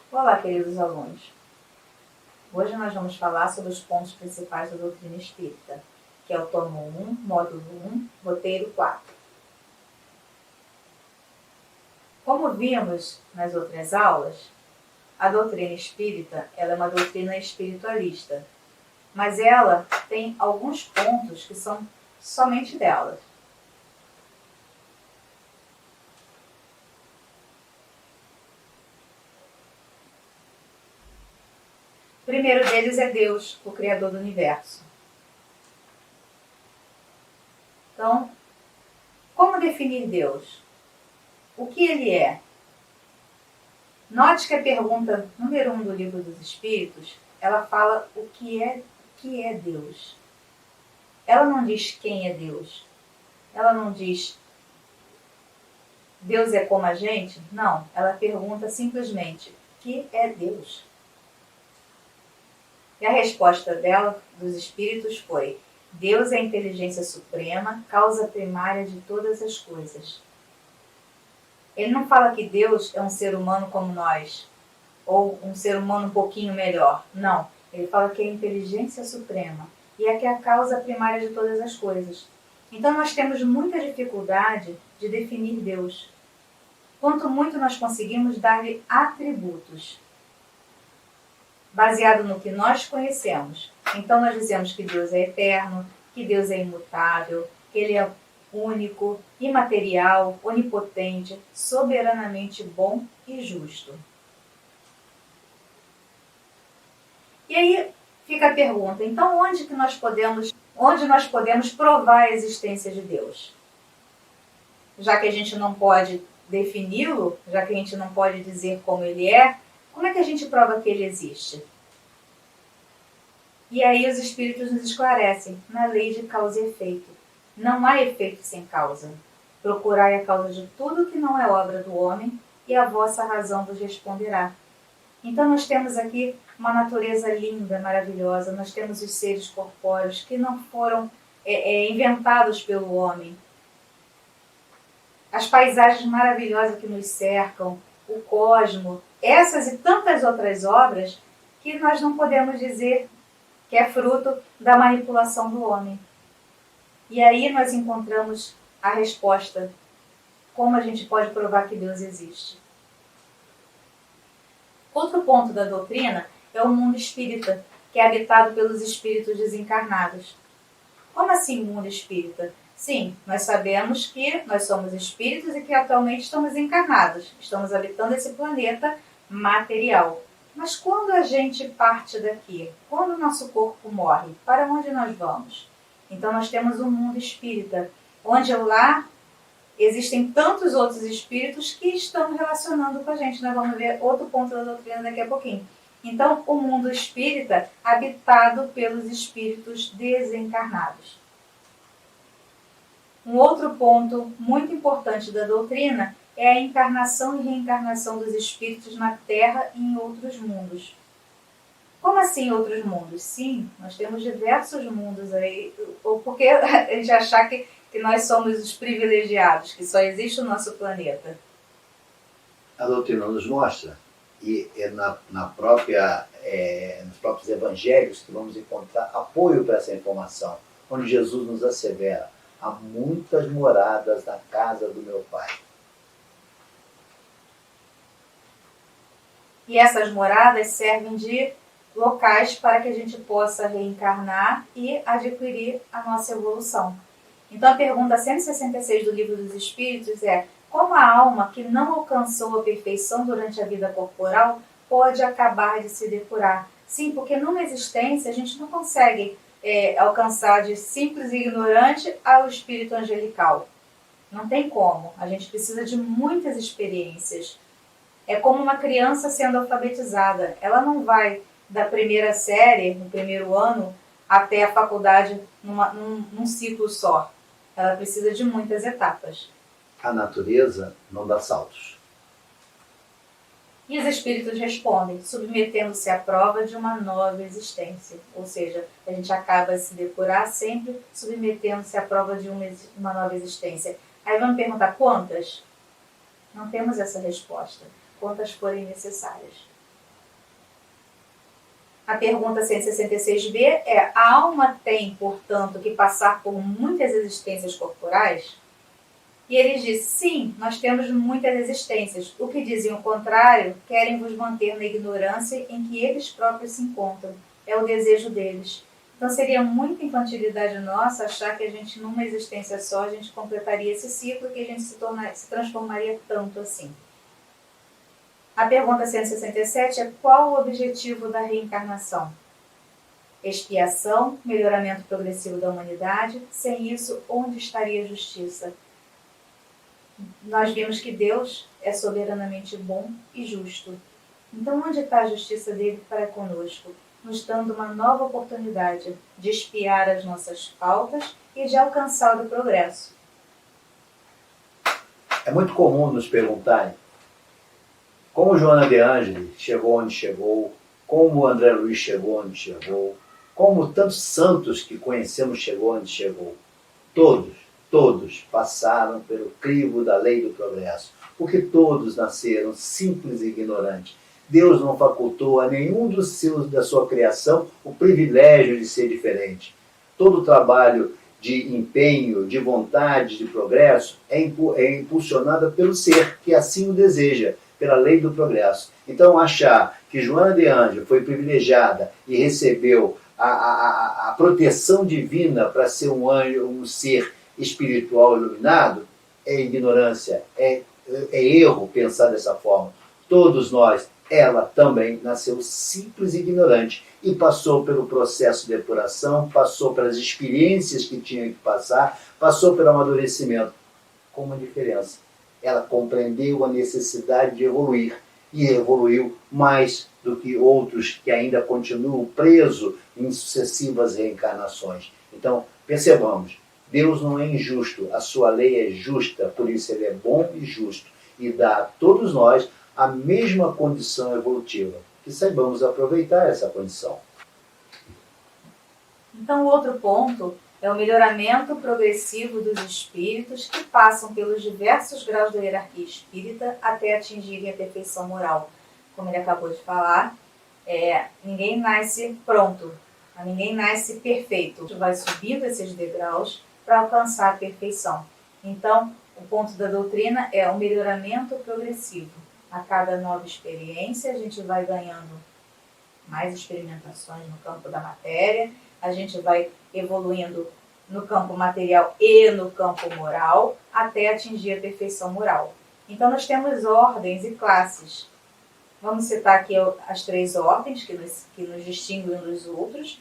Olá, queridos alunos. Hoje nós vamos falar sobre os pontos principais da doutrina espírita, que é o tomo 1, módulo 1, roteiro 4. Como vimos nas outras aulas, a doutrina espírita ela é uma doutrina espiritualista, mas ela tem alguns pontos que são somente dela. O primeiro deles é Deus, o Criador do Universo. Então, como definir Deus? O que ele é? Note que a pergunta número 1 do Livro dos Espíritos, ela fala o que é Deus. Ela não diz quem é Deus. Ela não diz Deus é como a gente. Não, ela pergunta simplesmente o que é Deus. E a resposta dela, dos Espíritos, foi: Deus é a inteligência suprema, causa primária de todas as coisas. Ele não fala que Deus é um ser humano como nós, ou um ser humano um pouquinho melhor. Não, ele fala que é a inteligência suprema e é que é a causa primária de todas as coisas. Então nós temos muita dificuldade de definir Deus. Quanto muito nós conseguimos dar-lhe atributos, baseado no que nós conhecemos. Então nós dizemos que Deus é eterno, que Deus é imutável, que Ele é único, imaterial, onipotente, soberanamente bom e justo. E aí fica a pergunta, então onde nós podemos provar a existência de Deus? Já que a gente não pode defini-lo, já que a gente não pode dizer como ele é, como é que a gente prova que ele existe? E aí os Espíritos nos esclarecem, na lei de causa e efeito. Não há efeito sem causa. Procurai a causa de tudo que não é obra do homem, e a vossa razão vos responderá. Então nós temos aqui uma natureza linda, maravilhosa. Nós temos os seres corpóreos que não foram inventados pelo homem. As paisagens maravilhosas que nos cercam, o cosmo, essas e tantas outras obras que nós não podemos dizer que é fruto da manipulação do homem. E aí nós encontramos a resposta, como a gente pode provar que Deus existe. Outro ponto da doutrina é o mundo espírita, que é habitado pelos espíritos desencarnados. Como assim mundo espírita? Sim, nós sabemos que nós somos espíritos e que atualmente estamos encarnados, estamos habitando esse planeta material. Mas quando a gente parte daqui, quando o nosso corpo morre, para onde nós vamos? Então nós temos um mundo espírita, onde lá existem tantos outros espíritos que estão relacionando com a gente. Nós vamos ver outro ponto da doutrina daqui a pouquinho. Então, o mundo espírita habitado pelos espíritos desencarnados. Um outro ponto muito importante da doutrina é a encarnação e reencarnação dos espíritos na Terra e em outros mundos. Como assim outros mundos? Sim, nós temos diversos mundos aí, ou porque a gente achar que nós somos os privilegiados, que só existe o nosso planeta. A doutrina nos mostra, e é nos próprios evangelhos que vamos encontrar apoio para essa informação, onde Jesus nos assevera: há muitas moradas na casa do meu Pai. E essas moradas servem de locais para que a gente possa reencarnar e adquirir a nossa evolução. Então a pergunta 166 do Livro dos Espíritos é: como a alma que não alcançou a perfeição durante a vida corporal pode acabar de se depurar? Sim, porque numa existência a gente não consegue alcançar de simples e ignorante ao espírito angelical. Não tem como. A gente precisa de muitas experiências. É como uma criança sendo alfabetizada. Ela não vai da primeira série, no primeiro ano, até a faculdade num ciclo só. Ela precisa de muitas etapas. A natureza não dá saltos. E os espíritos respondem, submetendo-se à prova de uma nova existência. Ou seja, a gente acaba se depurar sempre submetendo-se à prova de uma nova existência. Aí vamos perguntar quantas? Não temos essa resposta. Quantas forem necessárias. A pergunta 166b é: a alma tem, portanto, que passar por muitas existências corporais? E ele diz: sim, nós temos muitas existências. O que dizem o contrário querem vos manter na ignorância em que eles próprios se encontram. É o desejo deles. Então seria muita infantilidade nossa achar que a gente, numa existência só, a gente completaria esse ciclo, que a gente se transformaria tanto assim. A pergunta 167 é: qual o objetivo da reencarnação? Expiação, melhoramento progressivo da humanidade. Sem isso, onde estaria a justiça? Nós vimos que Deus é soberanamente bom e justo. Então, onde está a justiça dele para conosco? Nos dando uma nova oportunidade de expiar as nossas faltas e de alcançar o progresso. É muito comum nos perguntarem como Joana de Ângeles chegou onde chegou, como o André Luiz chegou onde chegou, como tantos santos que conhecemos chegou onde chegou. Todos passaram pelo crivo da lei do progresso, porque todos nasceram simples e ignorantes. Deus não facultou a nenhum da sua criação o privilégio de ser diferente. Todo o trabalho de empenho, de vontade, de progresso é impulsionado pelo ser que assim o deseja, pela lei do progresso. Então, achar que Joana de Ângeles foi privilegiada e recebeu a proteção divina para ser um anjo, um ser espiritual iluminado, é ignorância, é erro pensar dessa forma. Todos nós, ela também nasceu simples e ignorante e passou pelo processo de depuração, passou pelas experiências que tinha que passar, passou pelo amadurecimento. Com uma diferença: ela compreendeu a necessidade de evoluir e evoluiu mais do que outros que ainda continuam presos em sucessivas reencarnações. Então, percebamos, Deus não é injusto, a sua lei é justa, por isso ele é bom e justo e dá a todos nós a mesma condição evolutiva, que saibamos aproveitar essa condição. Então, o outro ponto é o melhoramento progressivo dos espíritos que passam pelos diversos graus da hierarquia espírita até atingirem a perfeição moral. Como ele acabou de falar, ninguém nasce pronto, ninguém nasce perfeito. Vai subindo esses degraus para alcançar a perfeição. Então, o ponto da doutrina é o melhoramento progressivo. A cada nova experiência, a gente vai ganhando mais experimentações no campo da matéria, a gente vai evoluindo no campo material e no campo moral, até atingir a perfeição moral. Então, nós temos ordens e classes. Vamos citar aqui as 3 ordens que nos distinguem uns dos outros,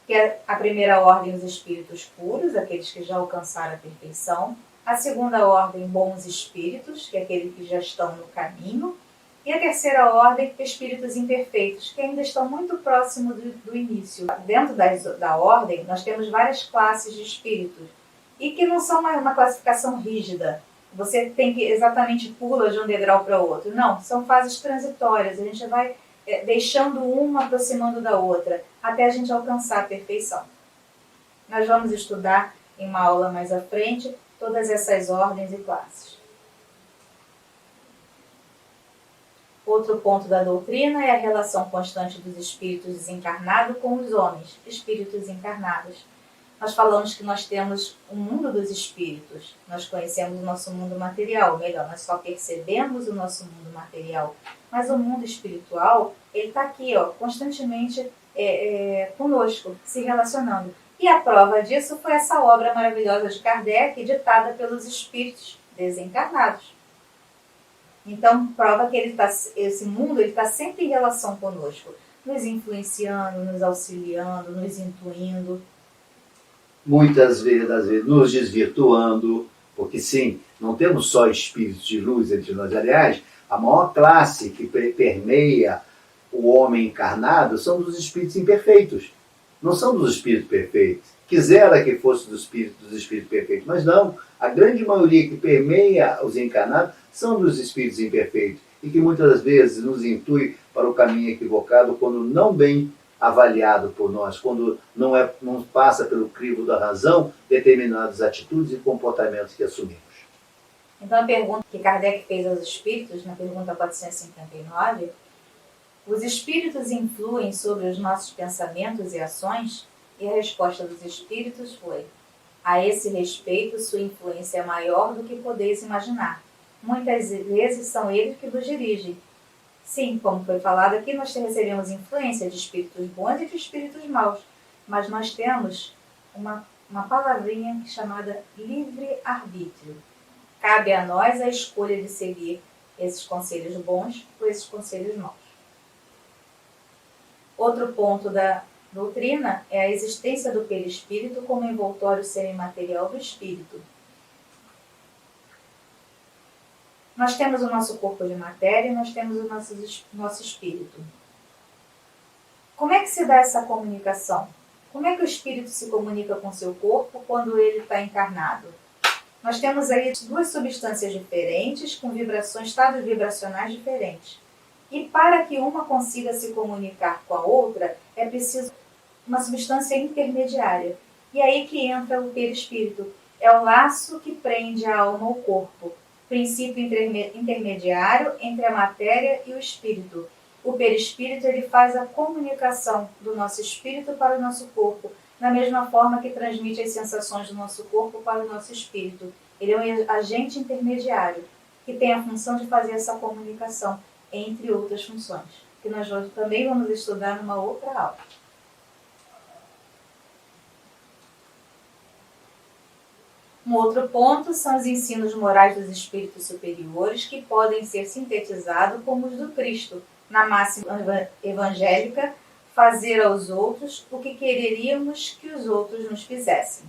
que é a primeira ordem, os espíritos puros, aqueles que já alcançaram a perfeição. A segunda ordem, bons espíritos, que é aqueles que já estão no caminho. E a terceira ordem, espíritos imperfeitos, que ainda estão muito próximos do início. Dentro da ordem, nós temos várias classes de espíritos, e que não são uma classificação rígida. Você tem que exatamente pula de um degrau para o outro. Não, são fases transitórias. A gente vai deixando uma aproximando da outra, até a gente alcançar a perfeição. Nós vamos estudar em uma aula mais à frente todas essas ordens e classes. Outro ponto da doutrina é a relação constante dos espíritos desencarnados com os homens, espíritos encarnados. Nós falamos que nós temos o mundo dos espíritos, nós conhecemos o nosso mundo material, melhor, nós só percebemos o nosso mundo material, mas o mundo espiritual, ele está aqui, constantemente conosco, se relacionando. E a prova disso foi essa obra maravilhosa de Kardec, ditada pelos espíritos desencarnados. Então, prova que esse mundo está sempre em relação conosco, nos influenciando, nos auxiliando, nos intuindo. Muitas vezes nos desvirtuando, porque sim, não temos só espíritos de luz entre nós. Aliás, a maior classe que permeia o homem encarnado são dos espíritos imperfeitos, não são dos espíritos perfeitos. Quisera que fosse dos espíritos perfeitos, mas não. A grande maioria que permeia os encarnados são dos espíritos imperfeitos e que muitas vezes nos intui para o caminho equivocado quando não bem avaliado por nós, quando não passa pelo crivo da razão determinadas atitudes e comportamentos que assumimos. Então a pergunta que Kardec fez aos espíritos, na pergunta 459, Os espíritos influem sobre os nossos pensamentos e ações? E a resposta dos espíritos foi: a esse respeito, sua influência é maior do que podeis imaginar. Muitas vezes são eles que nos dirigem. Sim, como foi falado aqui, nós recebemos influência de espíritos bons e de espíritos maus, mas nós temos uma palavrinha chamada livre-arbítrio. Cabe a nós a escolha de seguir esses conselhos bons ou esses conselhos maus. Outro ponto da doutrina é a existência do perispírito como envoltório semimaterial do espírito. Nós temos o nosso corpo de matéria e nós temos o nosso espírito. Como é que se dá essa comunicação? Como é que o espírito se comunica com o seu corpo quando ele está encarnado? Nós temos aí duas substâncias diferentes, com estados vibracionais diferentes. E para que uma consiga se comunicar com a outra, é preciso uma substância intermediária. E aí que entra o perispírito. É o laço que prende a alma ao corpo. Princípio intermediário entre a matéria e o espírito. O perispírito ele faz a comunicação do nosso espírito para o nosso corpo, da mesma forma que transmite as sensações do nosso corpo para o nosso espírito. Ele é um agente intermediário, que tem a função de fazer essa comunicação, entre outras funções, que nós também vamos estudar numa outra aula. Um outro ponto são os ensinos morais dos espíritos superiores, que podem ser sintetizados como os do Cristo, na máxima evangélica: fazer aos outros o que quereríamos que os outros nos fizessem.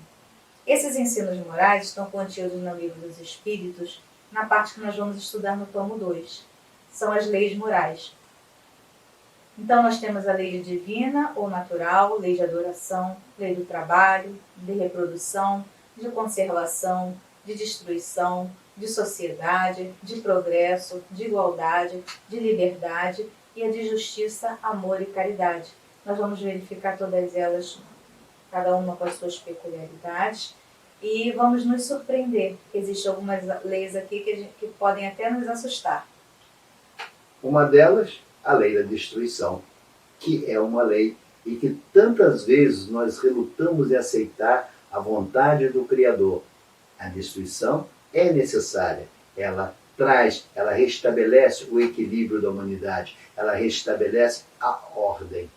Esses ensinos morais estão contidos no Livro dos Espíritos, na parte que nós vamos estudar no tomo 2. São as leis morais. Então nós temos a lei divina ou natural, lei de adoração, lei do trabalho, de reprodução, de conservação, de destruição, de sociedade, de progresso, de igualdade, de liberdade e a de justiça, amor e caridade. Nós vamos verificar todas elas, cada uma com as suas peculiaridades, e vamos nos surpreender. Existem algumas leis aqui que podem até nos assustar. Uma delas, a lei da destruição, que é uma lei e que tantas vezes nós relutamos em aceitar a vontade do Criador. A destruição é necessária. Ela restabelece o equilíbrio da humanidade. Ela restabelece a ordem.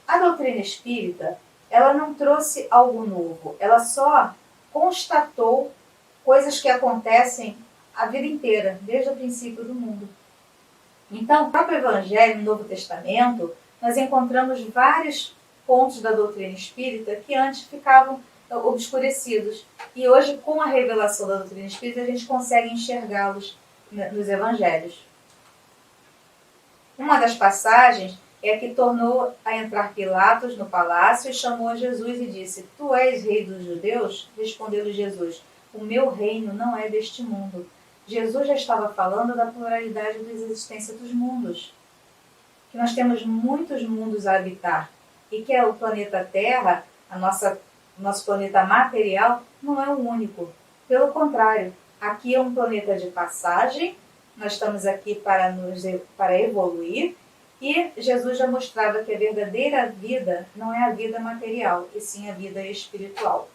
A doutrina espírita, ela não trouxe algo novo. Ela só constatou coisas que acontecem a vida inteira, desde o princípio do mundo. Então, no próprio Evangelho, no Novo Testamento, nós encontramos vários pontos da doutrina espírita que antes ficavam obscurecidos. E hoje, com a revelação da doutrina espírita, a gente consegue enxergá-los nos Evangelhos. Uma das passagens é a que tornou a entrar Pilatos no palácio e chamou a Jesus e disse: Tu és rei dos judeus? Respondeu-lhe Jesus: O meu reino não é deste mundo. Jesus já estava falando da pluralidade da existência dos mundos. Que nós temos muitos mundos a habitar. E que o planeta Terra, nosso planeta material, não é o único. Pelo contrário, aqui é um planeta de passagem. Nós estamos aqui para evoluir. E Jesus já mostrava que a verdadeira vida não é a vida material, e sim a vida espiritual.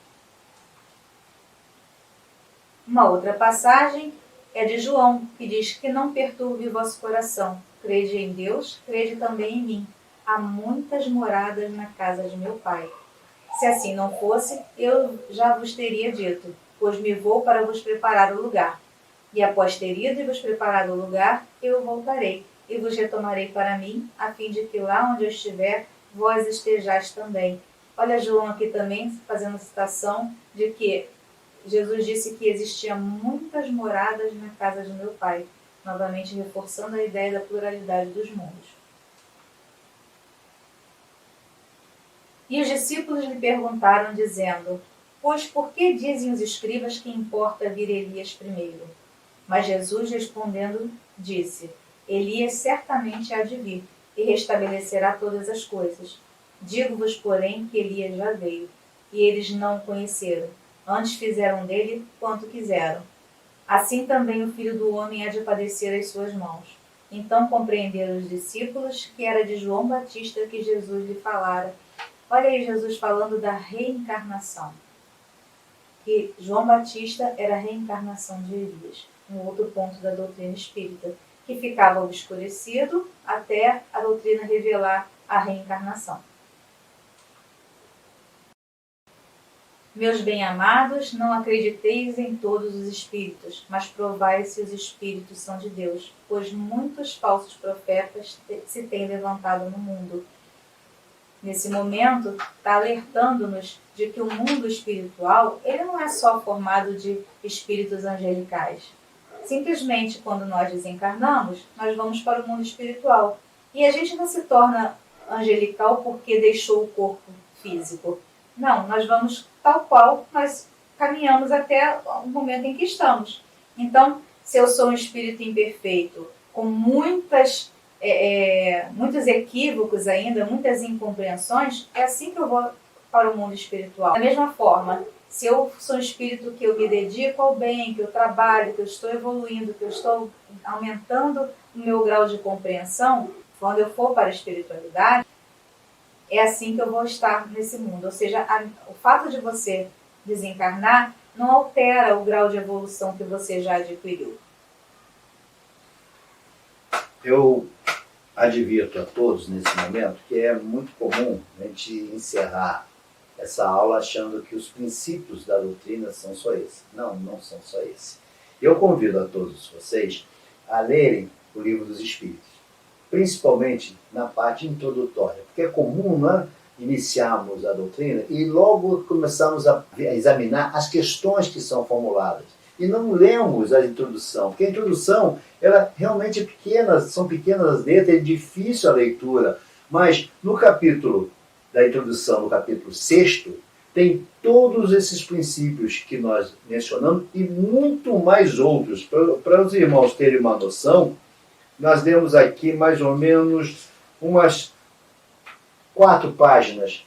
Uma outra passagem é de João, que diz que não perturbe o vosso coração. Crede em Deus, crede também em mim. Há muitas moradas na casa de meu Pai. Se assim não fosse, eu já vos teria dito, pois me vou para vos preparar o lugar. E após ter ido e vos preparado o lugar, eu voltarei e vos retomarei para mim, a fim de que lá onde eu estiver, vós estejais também. Olha João aqui também fazendo citação de que Jesus disse que existiam muitas moradas na casa de meu Pai, novamente reforçando a ideia da pluralidade dos mundos. E os discípulos lhe perguntaram, dizendo: Pois por que dizem os escribas que importa vir Elias primeiro? Mas Jesus, respondendo, disse: Elias certamente há de vir, e restabelecerá todas as coisas. Digo-vos, porém, que Elias já veio, e eles não o conheceram. Antes fizeram dele quanto quiseram. assim também o Filho do Homem há de padecer às suas mãos. Então compreenderam os discípulos que era de João Batista que Jesus lhe falara. Olha aí Jesus falando da reencarnação. Que João Batista era a reencarnação de Elias, um outro ponto da doutrina espírita, que ficava obscurecido até a doutrina revelar a reencarnação. Meus bem-amados, não acrediteis em todos os espíritos, mas provai se os espíritos são de Deus, pois muitos falsos profetas se têm levantado no mundo. Nesse momento, está alertando-nos de que o mundo espiritual ele não é só formado de espíritos angelicais. Simplesmente, quando nós desencarnamos, nós vamos para o mundo espiritual. E a gente não se torna angelical porque deixou o corpo físico. Não, nós vamos tal qual nós caminhamos até o momento em que estamos. Então, se eu sou um espírito imperfeito, com muitos equívocos ainda, muitas incompreensões, é assim que eu vou para o mundo espiritual. Da mesma forma, se eu sou um espírito que eu me dedico ao bem, que eu trabalho, que eu estou evoluindo, que eu estou aumentando o meu grau de compreensão, quando eu for para a espiritualidade, é assim que eu vou estar nesse mundo. Ou seja, o fato de você desencarnar não altera o grau de evolução que você já adquiriu. Eu advirto a todos nesse momento que é muito comum a gente encerrar essa aula achando que os princípios da doutrina são só esses. Não, não são só esses. Eu convido a todos vocês a lerem o Livro dos Espíritos, principalmente na parte introdutória, porque é comum, né, iniciarmos a doutrina e logo começarmos a examinar as questões que são formuladas. E não lemos a introdução, porque a introdução ela realmente é pequena, são pequenas letras, é difícil a leitura, mas no capítulo da introdução, no capítulo 6º, tem todos esses princípios que nós mencionamos e muito mais outros. Para os irmãos terem uma noção, nós lemos aqui mais ou menos umas 4 páginas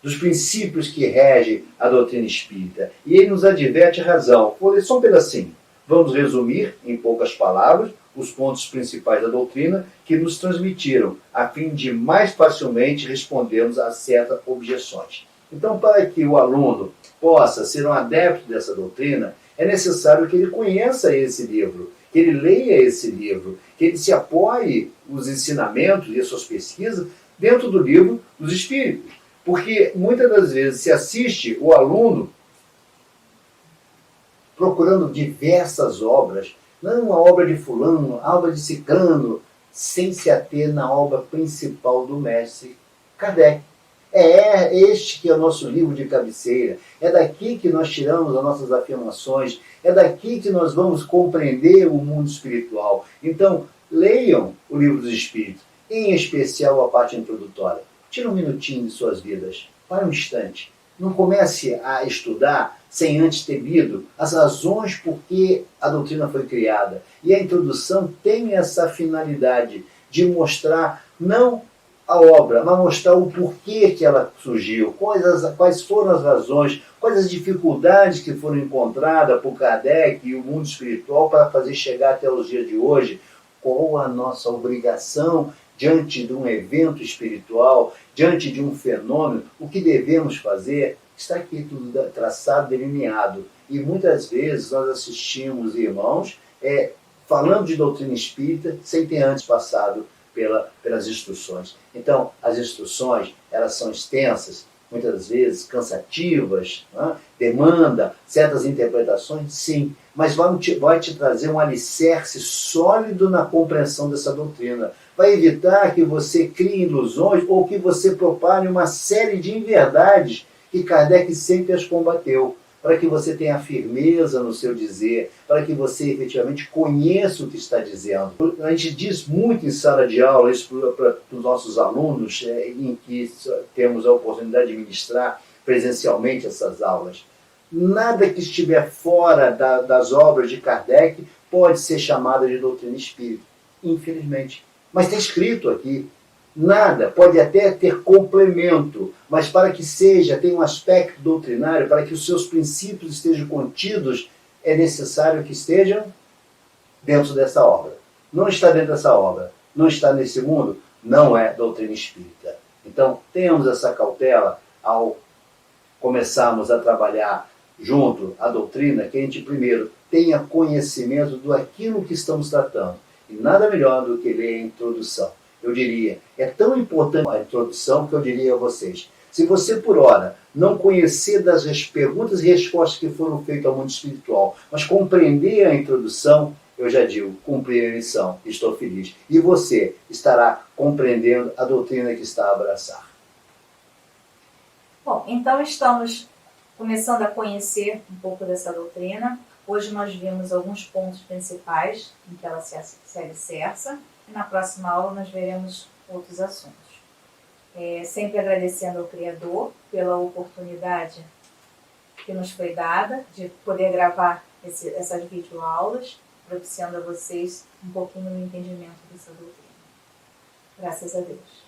dos princípios que regem a doutrina espírita. E ele nos adverte a razão. Vou ler só um pedacinho. Vamos resumir, em poucas palavras, os pontos principais da doutrina que nos transmitiram, a fim de mais facilmente respondermos a certas objeções. Então, para que o aluno possa ser um adepto dessa doutrina, é necessário que ele conheça esse livro, que ele leia esse livro, que ele se apoie os ensinamentos e as suas pesquisas dentro do livro dos Espíritos. Porque muitas das vezes se assiste o aluno procurando diversas obras, não a obra de fulano, a obra de ciclano, sem se ater na obra principal do mestre Kardec. É este que é o nosso livro de cabeceira, é daqui que nós tiramos as nossas afirmações, é daqui que nós vamos compreender o mundo espiritual. Então, leiam o Livro dos Espíritos, em especial a parte introdutória. Tira um minutinho de suas vidas, para um instante. Não comece a estudar sem antes ter lido as razões por que a doutrina foi criada. E a introdução tem essa finalidade de mostrar não a obra, mas mostrar o porquê que ela surgiu, quais foram as razões, quais as dificuldades que foram encontradas por Kardec e o mundo espiritual para fazer chegar até os dias de hoje, qual a nossa obrigação diante de um evento espiritual, diante de um fenômeno, o que devemos fazer. Está aqui tudo traçado, delineado. E muitas vezes nós assistimos irmãos falando de doutrina espírita sem ter antes passado pelas instruções. Então, as instruções, elas são extensas, muitas vezes cansativas, né? Demanda certas interpretações, sim, mas vai te trazer um alicerce sólido na compreensão dessa doutrina. Vai evitar que você crie ilusões ou que você propague uma série de inverdades que Kardec sempre as combateu, para que você tenha firmeza no seu dizer, para que você efetivamente conheça o que está dizendo. A gente diz muito em sala de aula, isso para os nossos alunos, em que temos a oportunidade de ministrar presencialmente essas aulas. Nada que estiver fora das obras de Kardec pode ser chamada de doutrina espírita, infelizmente. Mas está escrito aqui. Nada, pode até ter complemento, mas para que tenha um aspecto doutrinário, para que os seus princípios estejam contidos é necessário que estejam dentro dessa obra. Não está dentro dessa obra, não está nesse mundo, não é doutrina espírita. Então, tenhamos essa cautela ao começarmos a trabalhar junto à doutrina, que a gente primeiro tenha conhecimento do aquilo que estamos tratando. E nada melhor do que ler a introdução. Eu diria, é tão importante a introdução que eu diria a vocês, se você por hora não conhecer das perguntas e respostas que foram feitas ao mundo espiritual, mas compreender a introdução, eu já digo, cumpri a missão, estou feliz. E você estará compreendendo a doutrina que está a abraçar. Bom, então estamos começando a conhecer um pouco dessa doutrina. Hoje nós vimos alguns pontos principais em que ela se alicerça e na próxima aula nós veremos outros assuntos. Sempre agradecendo ao Criador pela oportunidade que nos foi dada de poder gravar essas videoaulas, propiciando a vocês um pouquinho no entendimento dessa doutrina. Graças a Deus.